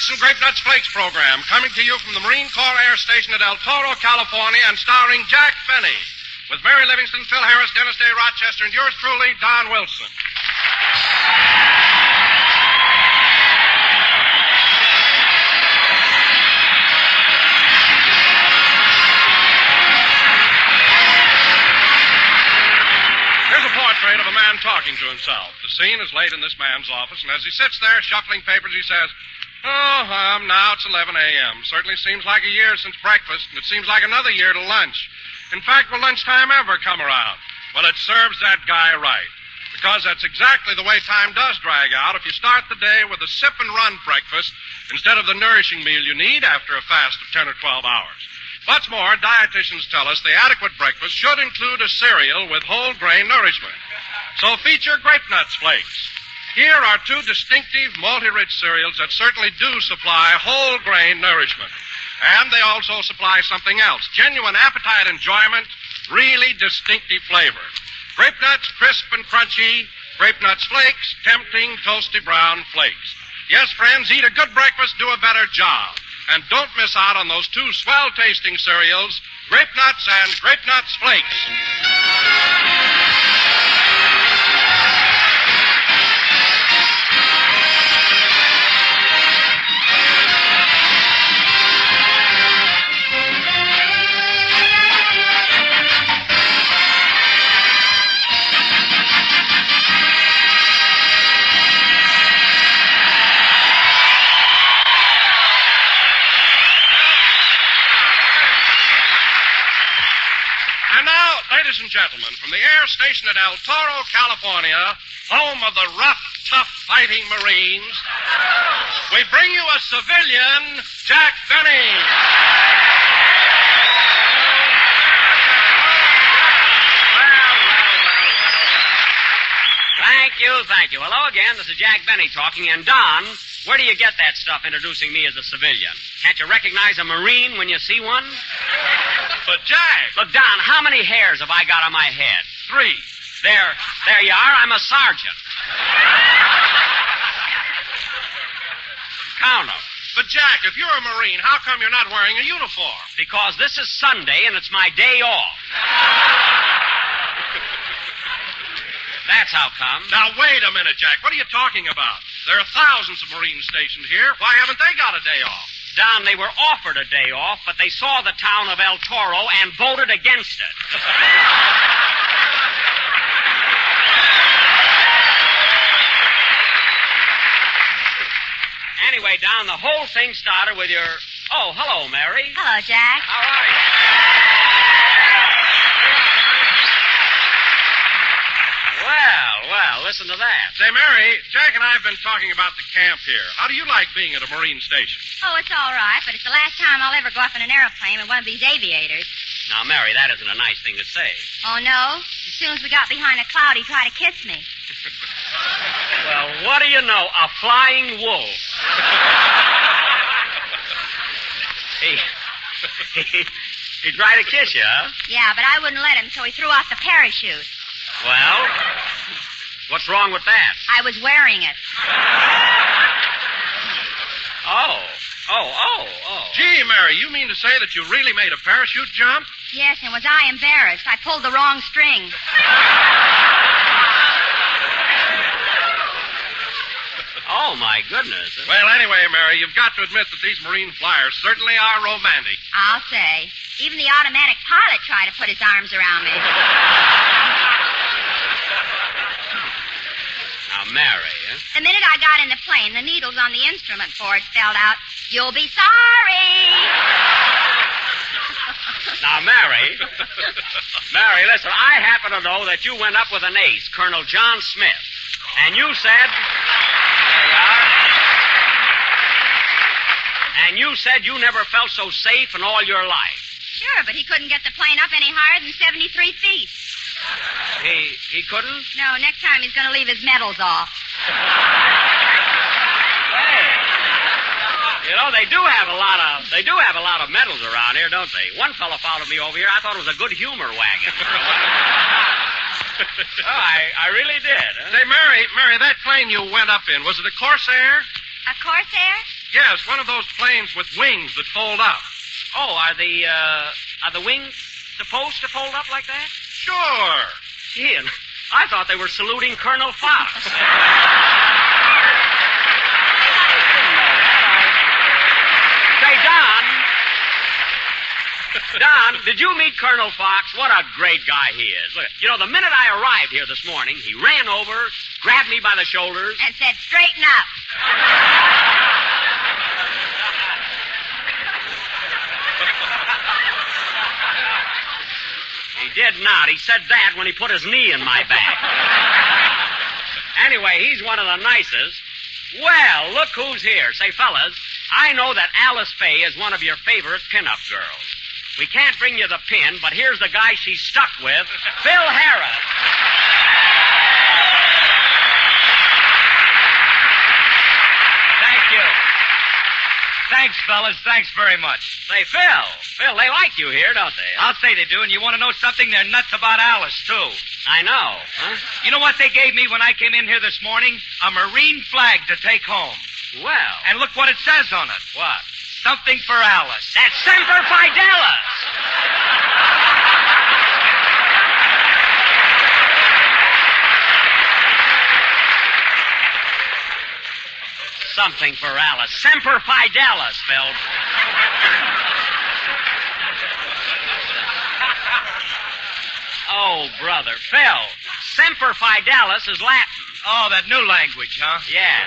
Nuts and Grape Nuts Flakes program, coming to you from the Marine Corps Air Station at El Toro, California, and starring Jack Benny, with Mary Livingston, Phil Harris, Dennis Day Rochester, and yours truly, Don Wilson. Here's a portrait of a man talking to himself. The scene is late in this man's office, and as he sits there shuffling papers, he says, now it's 11 a.m. Certainly seems like a year since breakfast, and it seems like another year to lunch. In fact, will lunchtime ever come around? Well, it serves that guy right, because that's exactly the way time does drag out if you start the day with a sip-and-run breakfast instead of the nourishing meal you need after a fast of 10 or 12 hours. What's more, dietitians tell us the adequate breakfast should include a cereal with whole grain nourishment. So feature Grape Nuts Flakes. Here are two distinctive, multi-rich cereals that certainly do supply whole grain nourishment. And they also supply something else, genuine appetite enjoyment, really distinctive flavor. Grape Nuts, crisp and crunchy. Grape Nuts Flakes, tempting, toasty brown flakes. Yes, friends, eat a good breakfast, do a better job. And don't miss out on those two swell-tasting cereals, Grape Nuts and Grape Nuts Flakes. Ladies and gentlemen, from the air station at El Toro, California, home of the rough, tough fighting Marines, we bring you a civilian, Jack Benny. Thank you. Hello again. This is Jack Benny talking. And Don, where do you get that stuff introducing me as a civilian? Can't you recognize a Marine when you see one? But, Jack... Look, Don, how many hairs have I got on my head? 3. There you are. I'm a sergeant. Count them. But, Jack, if you're a Marine, how come you're not wearing a uniform? Because this is Sunday and it's my day off. That's how come. Now, wait a minute, Jack. What are you talking about? There are thousands of Marines stationed here. Why haven't they got a day off? Don, they were offered a day off, but they saw the town of El Toro and voted against it. Anyway, Don, the whole thing started with your... Oh, hello, Mary. Hello, Jack. How are you? Well, listen to that. Say, Mary, Jack and I have been talking about the camp here. How do you like being at a Marine station? Oh, it's all right, but it's the last time I'll ever go up in an airplane with one of these aviators. Now, Mary, that isn't a nice thing to say. Oh, no? As soon as we got behind a cloud, he tried to kiss me. Well, what do you know? A flying wolf. He tried to kiss you, huh? Yeah, but I wouldn't let him, so he threw off the parachute. Well, what's wrong with that? I was wearing it. Oh. Gee, Mary, you mean to say that you really made a parachute jump? Yes, and was I embarrassed? I pulled the wrong string. Oh, my goodness. Well, anyway, Mary, you've got to admit that these Marine flyers certainly are romantic. I'll say. Even the automatic pilot tried to put his arms around me. Now, Mary, huh? The minute I got in the plane, the needles on the instrument board spelled out, "You'll be sorry." Now, Mary, listen, I happen to know that you went up with an ace, Colonel John Smith, and you said... There you are. And you said you never felt so safe in all your life. Sure, but he couldn't get the plane up any higher than 73 feet. He couldn't? No, next time he's going to leave his medals off. Hey, you know, they do have a lot of medals around here, don't they? One fellow followed me over here. I thought it was a good humor wagon. I really did. Huh? Say, Mary, that plane you went up in, was it a Corsair? A Corsair? Yes, one of those planes with wings that fold up. Oh, are the wings supposed to fold up like that? Sure. Ian, I thought they were saluting Colonel Fox. Say, Don, did you meet Colonel Fox? What a great guy he is. Look, the minute I arrived here this morning, he ran over, grabbed me by the shoulders. And said, straighten up. He did not. He said that when he put his knee in my back. Anyway, he's one of the nicest. Well, look who's here. Say, fellas, I know that Alice Faye is one of your favorite pinup girls. We can't bring you the pin, but here's the guy she's stuck with, Phil Harris. Thank you. Thanks, fellas. Thanks very much. Say, Phil, they like you here, don't they? I'll say they do, and you want to know something? They're nuts about Alice, too. I know. Huh? You know what they gave me when I came in here this morning? A Marine flag to take home. Well. And look what it says on it. What? Something for Alice. That's Semper Fidelis. Something for Alice. Semper Fidelis, Phil. Oh, brother. Phil, Semper Fidelis is Latin. Oh, that new language, huh? Yeah.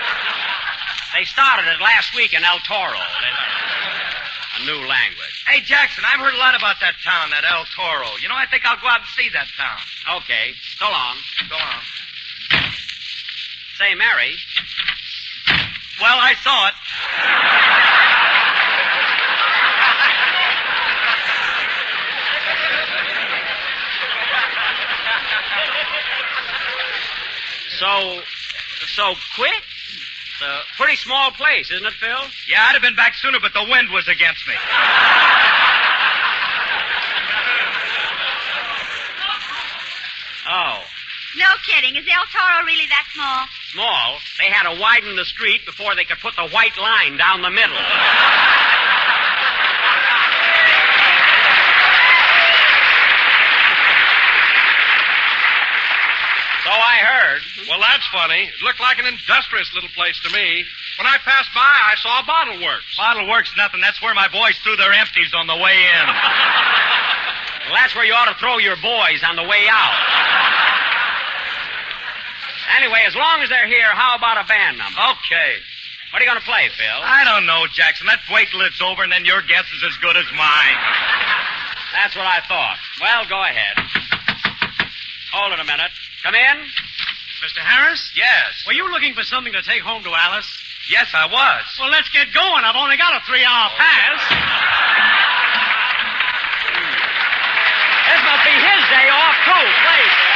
They started it last week in El Toro. A new language. Hey, Jackson, I've heard a lot about that town, that El Toro. I think I'll go out and see that town. Okay. So long. Go on. Say, Mary. Well, I saw it. So quick? It's a pretty small place, isn't it, Phil? Yeah, I'd have been back sooner, but the wind was against me. Oh. No kidding. Is El Toro really that small? Small? They had to widen the street before they could put the white line down the middle. So I heard. Well, that's funny. It looked like an industrious little place to me. When I passed by, I saw a bottle works. Bottle works nothing. That's where my boys threw their empties on the way in. Well, that's where you ought to throw your boys on the way out. Anyway, as long as they're here, how about a band number? Okay. What are you going to play, Phil? I don't know, Jackson. Let's wait till it's over, and then your guess is as good as mine. That's what I thought. Well, go ahead. Hold it a minute. Come in. Mr. Harris? Yes. Were you looking for something to take home to Alice? Yes, I was. Well, let's get going. I've only got a 3-hour pass. This must be his day off, too. Play, Phil.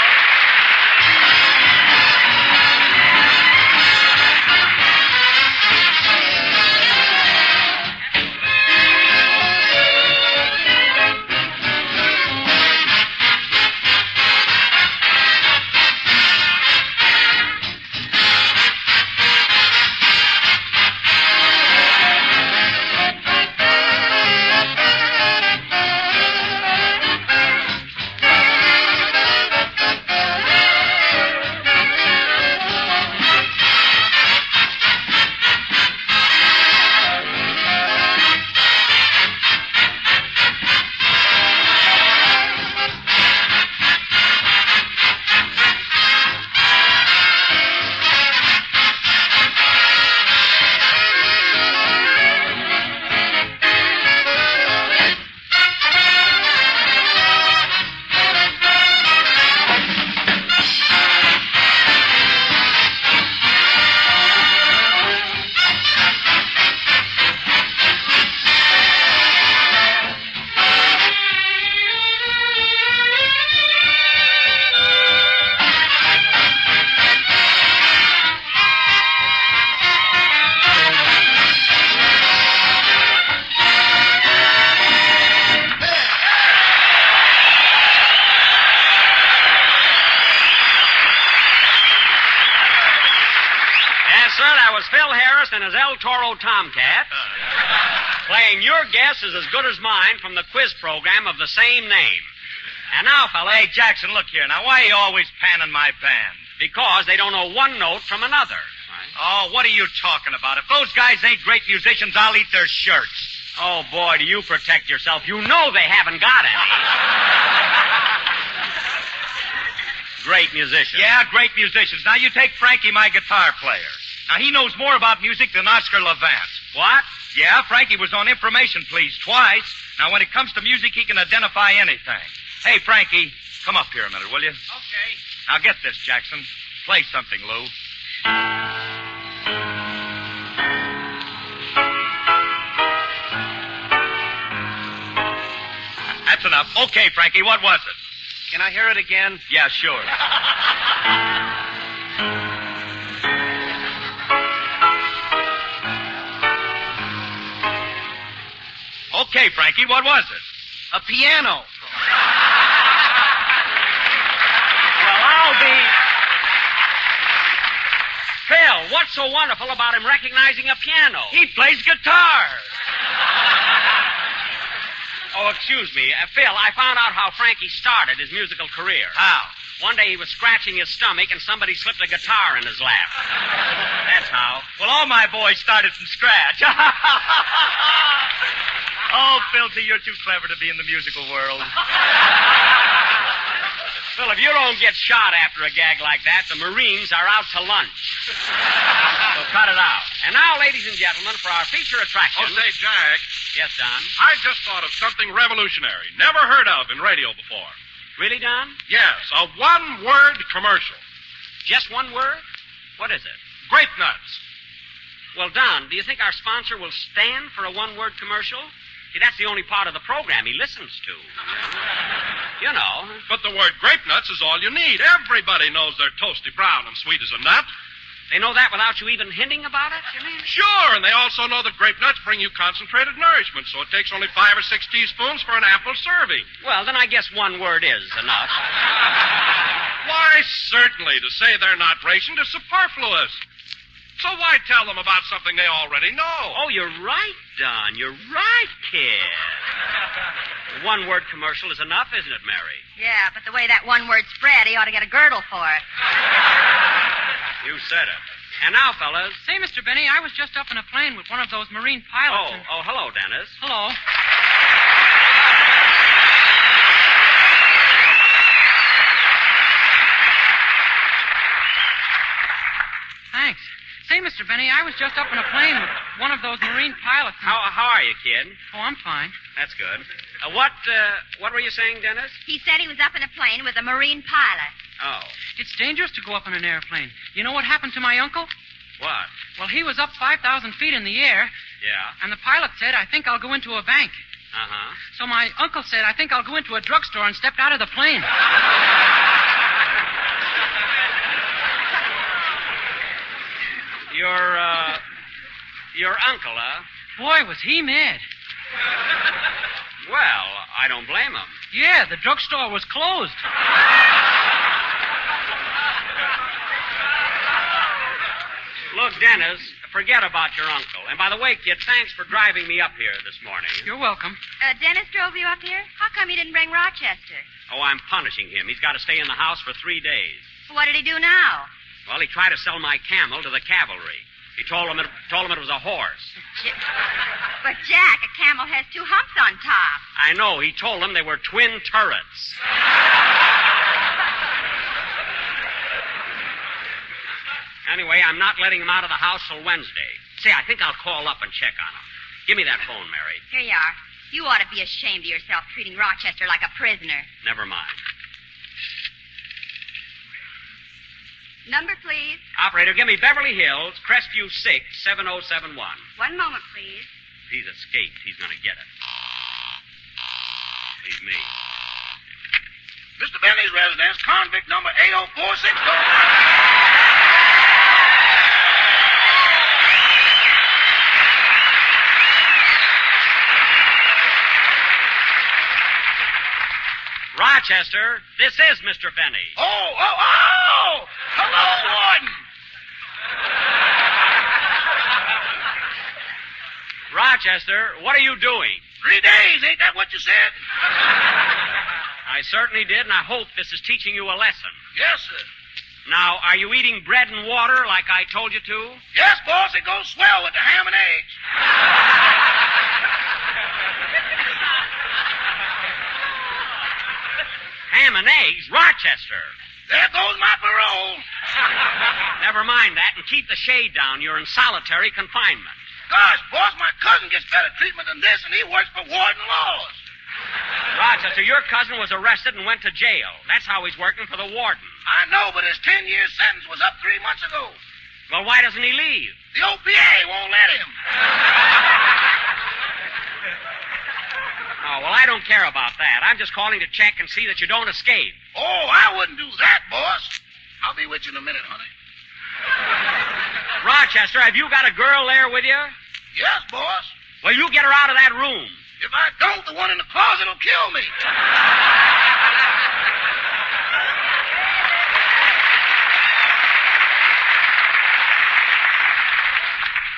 Phil Harris Harris and his El Toro Tomcat, playing Your Guess is as Good as Mine from the quiz program of the same name. And now, fella... Hey, Jackson, look here. Now, why are you always panning my band? Because they don't know one note from another. Right? Oh, what are you talking about? If those guys ain't great musicians, I'll eat their shirts. Oh, boy, do you protect yourself. You know they haven't got any. Great musicians. Yeah, great musicians. Now, you take Frankie, my guitar player. Now, he knows more about music than Oscar Levant. What? Yeah, Frankie was on Information Please twice. Now, when it comes to music, he can identify anything. Hey, Frankie, come up here a minute, will you? Okay. Now, get this, Jackson. Play something, Lou. That's enough. Okay, Frankie, what was it? Can I hear it again? Yeah, sure. Okay, Frankie, what was it? A piano. Well, I'll be... Phil, what's so wonderful about him recognizing a piano? He plays guitar. Oh, excuse me. Phil, I found out how Frankie started his musical career. How? One day he was scratching his stomach and somebody slipped a guitar in his lap. That's how. Well, all my boys started from scratch. Oh, Filthy, you're too clever to be in the musical world. Phil, if you don't get shot after a gag like that, the Marines are out to lunch. So cut it out. And now, ladies and gentlemen, for our feature attraction... Oh, say, Jack, Yes, Don? I just thought of something revolutionary, never heard of in radio before. Really, Don? Yes, a one-word commercial. Just one word? What is it? Grape nuts. Well, Don, do you think our sponsor will stand for a one-word commercial? See, that's the only part of the program he listens to. You know. But the word grape nuts is all you need. Everybody knows they're toasty brown and sweet as a nut. They know that without you even hinting about it, you mean? Sure, and they also know that grape nuts bring you concentrated nourishment, so it takes only 5 or 6 teaspoons for an ample serving. Well, then I guess one word is enough. Why, certainly. To say they're not rationed is superfluous. So why tell them about something they already know? Oh, you're right, Don. You're right, kid. A one-word commercial is enough, isn't it, Mary? Yeah, but the way that one word spread, he ought to get a girdle for it. You said it. And now, fellas... Say, Mr. Benny, I was just up in a plane with one of those Marine pilots. Hello, Dennis. Hello. Thanks. Say, Mr. Benny, I was just up in a plane with one of those Marine pilots. How are you, kid? Oh, I'm fine. That's good. What were you saying, Dennis? He said he was up in a plane with a Marine pilot. Oh. It's dangerous to go up in an airplane. You know what happened to my uncle? What? Well, he was up 5,000 feet in the air, Yeah. and the pilot said, I think I'll go into a bank. Uh-huh. So my uncle said, I think I'll go into a drugstore, and stepped out of the plane. Your uncle, huh? Boy, was he mad. Well, I don't blame him. Yeah, the drugstore was closed. Look, Dennis, forget about your uncle. And by the way, kid, thanks for driving me up here this morning. You're welcome. Dennis drove you up here? How come you didn't bring Rochester? Oh, I'm punishing him. He's got to stay in the house for 3 days. What did he do now? Well, he tried to sell my camel to the cavalry. He told him it was a horse. But, Jack, a camel has 2 humps on top. I know. He told them they were twin turrets. Anyway, I'm not letting him out of the house till Wednesday. Say, I think I'll call up and check on him. Give me that phone, Mary. Here you are. You ought to be ashamed of yourself treating Rochester like a prisoner. Never mind. Number, please. Operator, give me Beverly Hills, Crestview 6, 7071. 1 moment, please. If he's escaped, he's going to get it. Leave me. Mr. Bentley's residence, convict number 80460. Rochester, this is Mr. Benny. Oh! Hello, Warden. Rochester, what are you doing? 3 days, ain't that what you said? I certainly did, and I hope this is teaching you a lesson. Yes, sir. Now, are you eating bread and water like I told you to? Yes, boss, it goes swell with the ham and eggs. Ham and eggs? Rochester! There goes my parole. Never mind that, and keep the shade down. You're in solitary confinement. Gosh, boss, my cousin gets better treatment than this, and he works for Warden Laws. Rochester, your cousin was arrested and went to jail. That's how he's working for the warden. I know, but his 10-year sentence was up 3 months ago. Well, why doesn't he leave? The OPA won't let him. Oh, well, I don't care about that. I'm just calling to check and see that you don't escape. Oh, I wouldn't do that, boss. I'll be with you in a minute, honey. Rochester, have you got a girl there with you? Yes, boss. Well, you get her out of that room. If I don't, the one in the closet will kill me.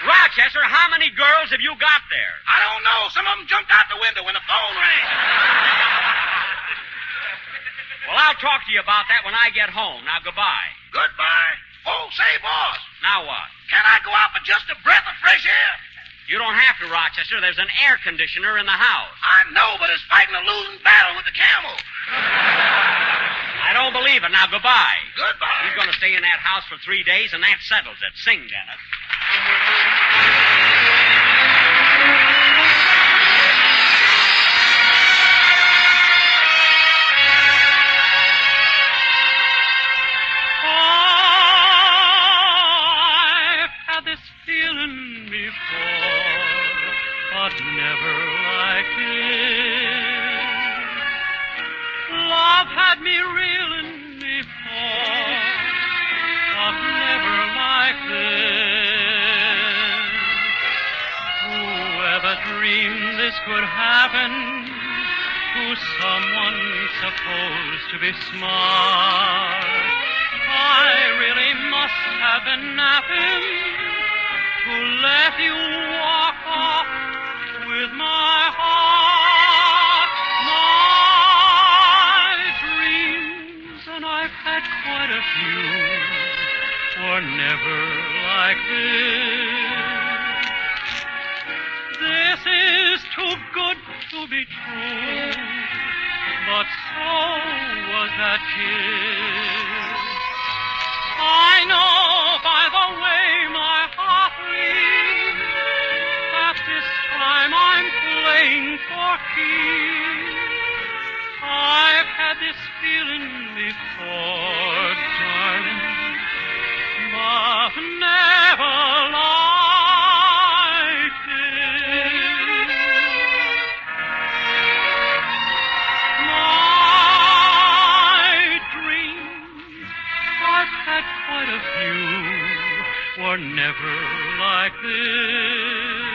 Rochester, how many girls have you got there? I don't know. Some of them jumped out the window when the phone rang. Well, I'll talk to you about that when I get home. Now, goodbye. Goodbye. Oh, say, boss, Now what? can I go out for just a breath of fresh air? You don't have to, Rochester. There's an air conditioner in the house. I know, but it's fighting a losing battle with the camel. I don't believe it. Now, goodbye. Goodbye. He's going to stay in that house for 3 days, and that settles it. Sing, Dennis. I've had this feeling before, but never like this. Love had me reeling before, but never like this. Whoever dreamed this could happen to someone supposed to be smart? I really must have been napping to let you walk off with my heart. My dreams, and I've had quite a few, were never like this. This is too good to be true, but so was that kiss. I know by the way my heart reads that this time I'm playing for keeps. I've had this feeling before, darling, but never like this. My dreams, I've had quite a few, were never like this.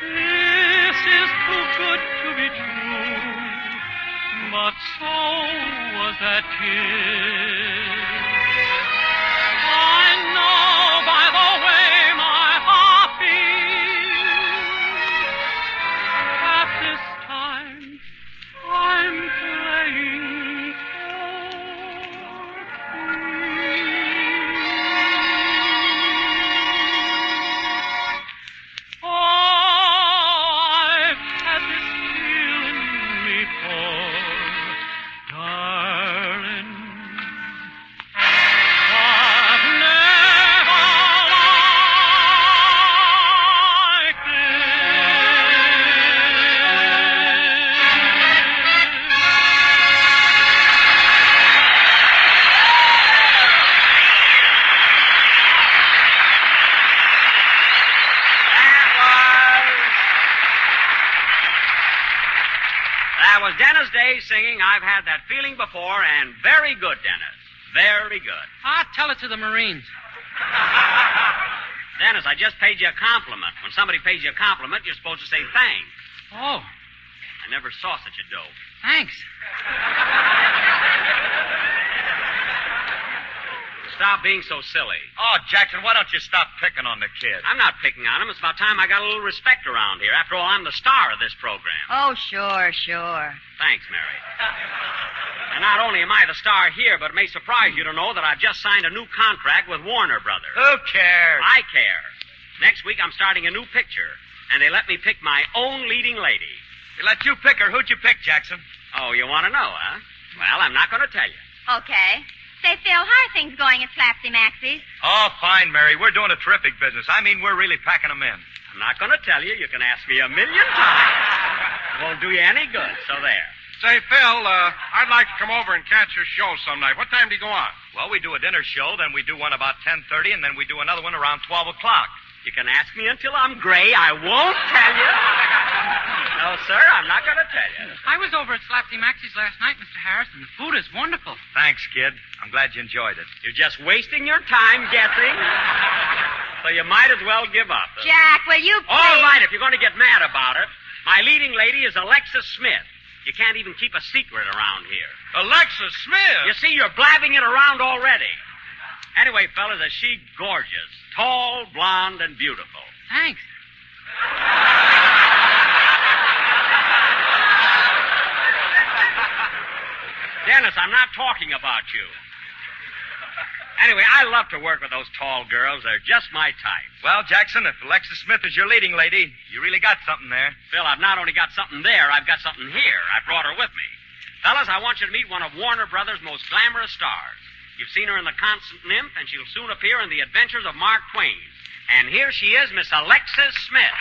This is too good to be true, but so was that kiss. I know by the way my heart beats that this time I'm playing for keeps. Oh, I've had this feeling before, darling, but never like That was Dennis Day singing I've Had That Feeling Before, and very good, Dennis. Very good. Ah, tell it to the Marines. Dennis, I just paid you a compliment. When somebody pays you a compliment, you're supposed to say thanks. Oh, I never saw such a dope. thanks. stop being so silly. Oh, Jackson, why don't you stop picking on the kid? I'm not picking on him. It's about time I got a little respect around here. After all, I'm the star of this program. Oh, sure. Thanks, Mary. And not only am I the star here, but it may surprise you to know that I've just signed a new contract with Warner Brothers. Who cares? I care. Next week, I'm starting a new picture, and they let me pick my own leading lady. They let you pick her. Who'd you pick, Jackson? Oh, you want to know, huh? Well, I'm not going to tell you. Okay. Say, Phil, how are things going at Slapsy Maxie's? Oh, fine, Mary. We're doing a terrific business. I mean, we're really packing them in. I'm not going to tell you. You can ask me 1,000,000 times. It won't do you any good, so there. Say, Phil, I'd like to come over and catch your show some night. What time do you go on? Well, we do a dinner show, then we do one about 10:30, and then we do another one around 12 o'clock. You can ask me until I'm gray. I won't tell you. No, sir, I'm not going to tell you. I was over at Slapsy Maxie's last night, Mr. Harris, and the food is wonderful. Thanks, kid. I'm glad you enjoyed it. You're just wasting your time guessing. So you might as well give up. Jack, will you please... All right, if you're going to get mad about it. My leading lady is Alexis Smith. You can't even keep a secret around here. Alexis Smith? You see, you're blabbing it around already. Anyway, fellas, is she gorgeous? Tall, blonde, and beautiful. Thanks. Dennis, I'm not talking about you. Anyway, I love to work with those tall girls. They're just my type. Well, Jackson, if Alexis Smith is your leading lady, you really got something there. Phil, I've not only got something there, I've got something here. I brought her with me. Fellas, I want you to meet one of Warner Brothers' most glamorous stars. You've seen her in The Constant Nymph, and she'll soon appear in The Adventures of Mark Twain. And here she is, Miss Alexis Smith.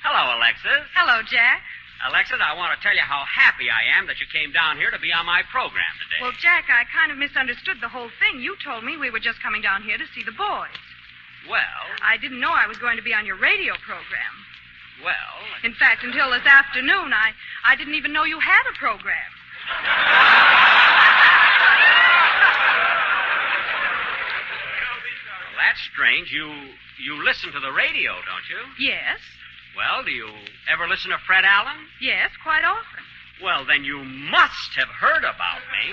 Hello, Alexis. Hello, Jack. Alexis, I want to tell you how happy I am that you came down here to be on my program today. Well, Jack, I kind of misunderstood the whole thing. You told me we were just coming down here to see the boys. Well, I didn't know I was going to be on your radio program. well... In fact, until this afternoon, I didn't even know you had a program. Well, that's strange. You listen to the radio, don't you? Yes. Well, do you ever listen to Fred Allen? Yes, quite often. Well, then you must have heard about me.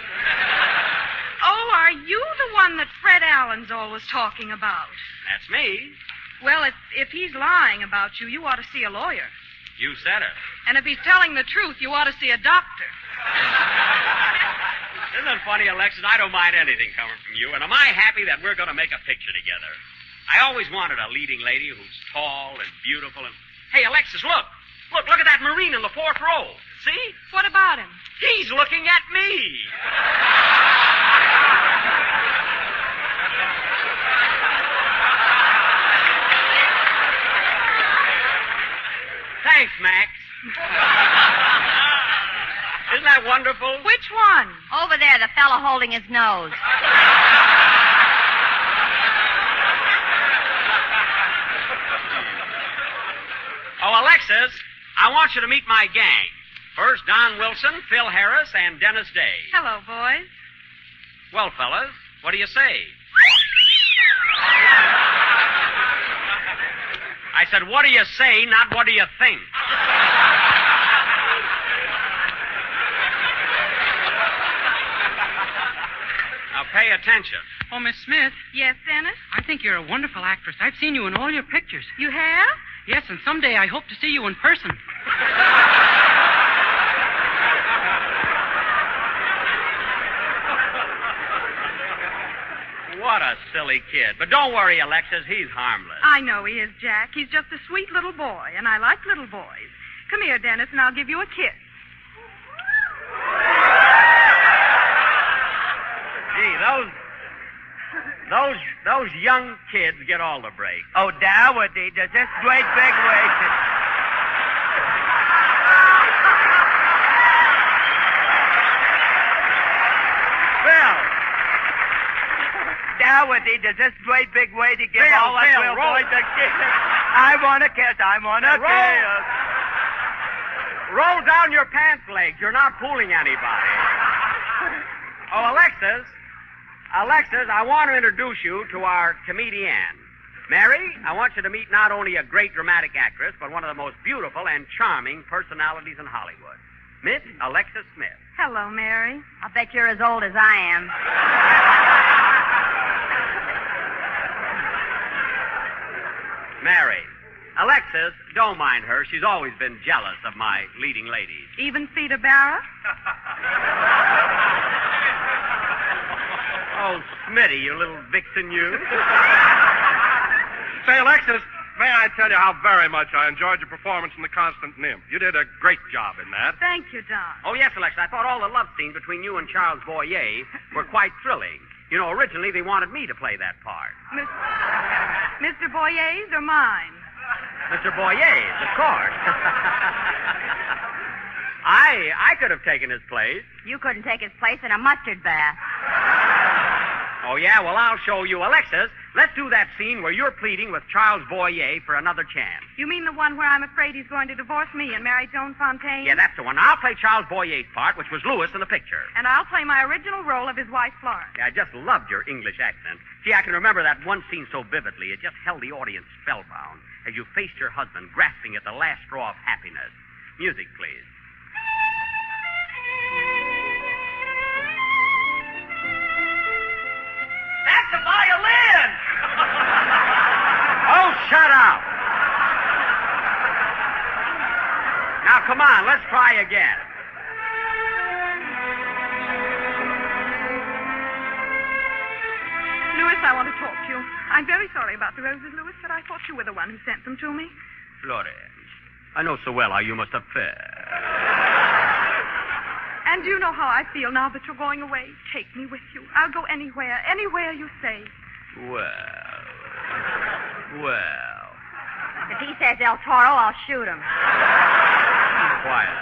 Oh, are you the one that Fred Allen's always talking about? That's me. Well, if he's lying about you, you ought to see a lawyer. You said it. And if he's telling the truth, you ought to see a doctor. Isn't it funny, Alexis? I don't mind anything coming from you, and am I happy that we're going to make a picture together? I always wanted a leading lady who's tall and beautiful and... Hey, Alexis, look. Look at that Marine in the fourth row. See? What about him? He's looking at me. Thanks, Max. Isn't that wonderful? Which one? Over there, the fellow holding his nose. Oh, Alexis, I want you to meet my gang. First, Don Wilson, Phil Harris, and Dennis Day. Hello, boys. Well, fellas, what do you say? I said, what do you say, not what do you think? Now, pay attention. Oh, Miss Smith, Yes, Dennis? I think you're a wonderful actress. I've seen you in all your pictures. You have? Yes, and someday I hope to see you in person. What a silly kid. But don't worry, Alexis, he's harmless. I know he is, Jack. He's just a sweet little boy, and I like little boys. Come here, Dennis, and I'll give you a kiss. Gee, those young kids get all the break. Oh, Dowdy, does this great big way to... Phil! Dowdy, does this great big way to give Phil, all us Phil, little roll. boys a kiss? I want a kiss. I want a Roll. kiss. Roll down your pants legs. You're not fooling anybody. Oh, Alexis, Alexis, I want to introduce you to our comedian. Mary, I want you to meet not only a great dramatic actress, but one of the most beautiful and charming personalities in Hollywood. Miss Alexis Smith. Hello, Mary. I'll bet you're as old as I am. Mary. Alexis, don't mind her. She's always been jealous of my leading ladies. Even Theda Barra? Oh, Smitty, you little vixen, you. Say, Alexis, may I tell you how very much I enjoyed your performance in The Constant Nymph? You did a great job in that. Thank you, Don. Oh, yes, Alexis. I thought all the love scenes between you and Charles Boyer were quite thrilling. You know, originally they wanted me to play that part. Mr. Boyer's or mine? Mr. Boyer's, of course. I could have taken his place. You couldn't take his place in a mustard bath. Oh, yeah? Well, I'll show you. Alexis, let's do that scene where you're pleading with Charles Boyer for another chance. You mean the one where I'm afraid he's going to divorce me and marry Joan Fontaine? Yeah, that's the one. I'll play Charles Boyer's part, which was Louis in the picture. And I'll play my original role of his wife, Florence. Yeah, I just loved your English accent. See, I can remember that one scene so vividly. It just held the audience spellbound as you faced your husband grasping at the last straw of happiness. Music, please. That's a violin! Oh, shut up! Now, come on, let's try again. Louis, I want to talk to you. I'm very sorry about the roses, Louis, but I thought you were the one who sent them to me. Florence, I know so well how you must have fared. And you know how I feel now that you're going away. Take me with you. I'll go anywhere you say. Well. If he says El Toro, I'll shoot him. Quiet.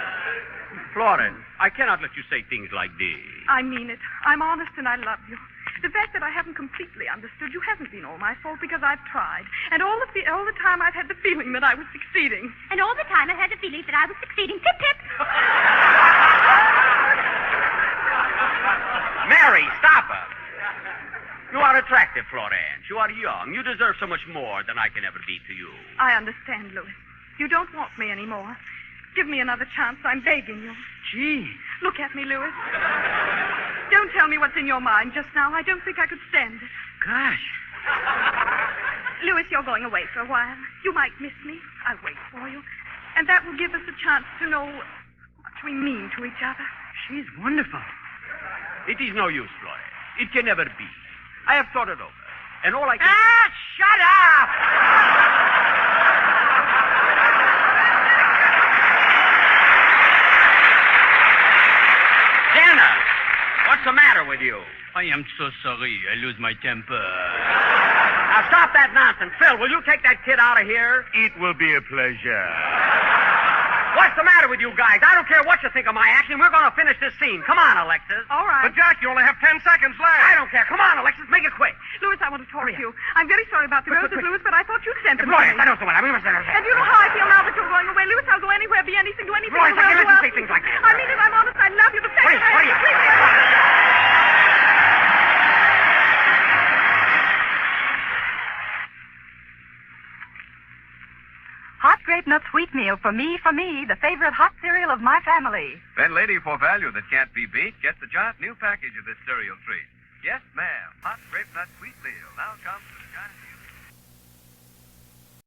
Florence, I cannot let you say things like this. I mean it. I'm honest and I love you. The fact that I haven't completely understood you hasn't been all my fault because I've tried. And all the time I've had the feeling that I was succeeding. And all the time I had the feeling that I was succeeding. Pip, pip. Mary, stop her. You are attractive, Florence. You are young. You deserve so much more than I can ever be to you. I understand, Louis. You don't want me anymore. Give me another chance. I'm begging you. Gee. Look at me, Louis. Don't tell me what's in your mind just now. I don't think I could stand it. Gosh. Louis, you're going away for a while. You might miss me. I'll wait for you. And that will give us a chance to know what we mean to each other. She's wonderful. It is no use, Florence. It can never be. I have thought it over. And all I can... Ah, shut up! Dennis, what's the matter with you? I am so sorry. I lose my temper. Now, stop that nonsense. Phil, will you take that kid out of here? It will be a pleasure. What's the matter with you guys? I don't care what you think of my acting. We're going to finish this scene. Come on, Alexis. All right. But, Jack, you only have 10 seconds left. I don't care. Come on, Alexis. Make it quick. Louis, I want to talk to you. I'm very sorry about the roses, Louis, but I thought you'd sent them to Florence, me. I don't know what I mean. And you know how I feel now that you're going away. Louis, I'll go anywhere, be anything, do anything. Florence, I in the can't world let you say to things like that. I mean it. I'm honest. I love you. The second What are you? Hot grape nut sweet meal for me, the favorite hot cereal of my family. Then, lady, for value that can't be beat, get the giant new package of this cereal treat. Yes, ma'am. Hot grape nut sweet meal now comes with a giant...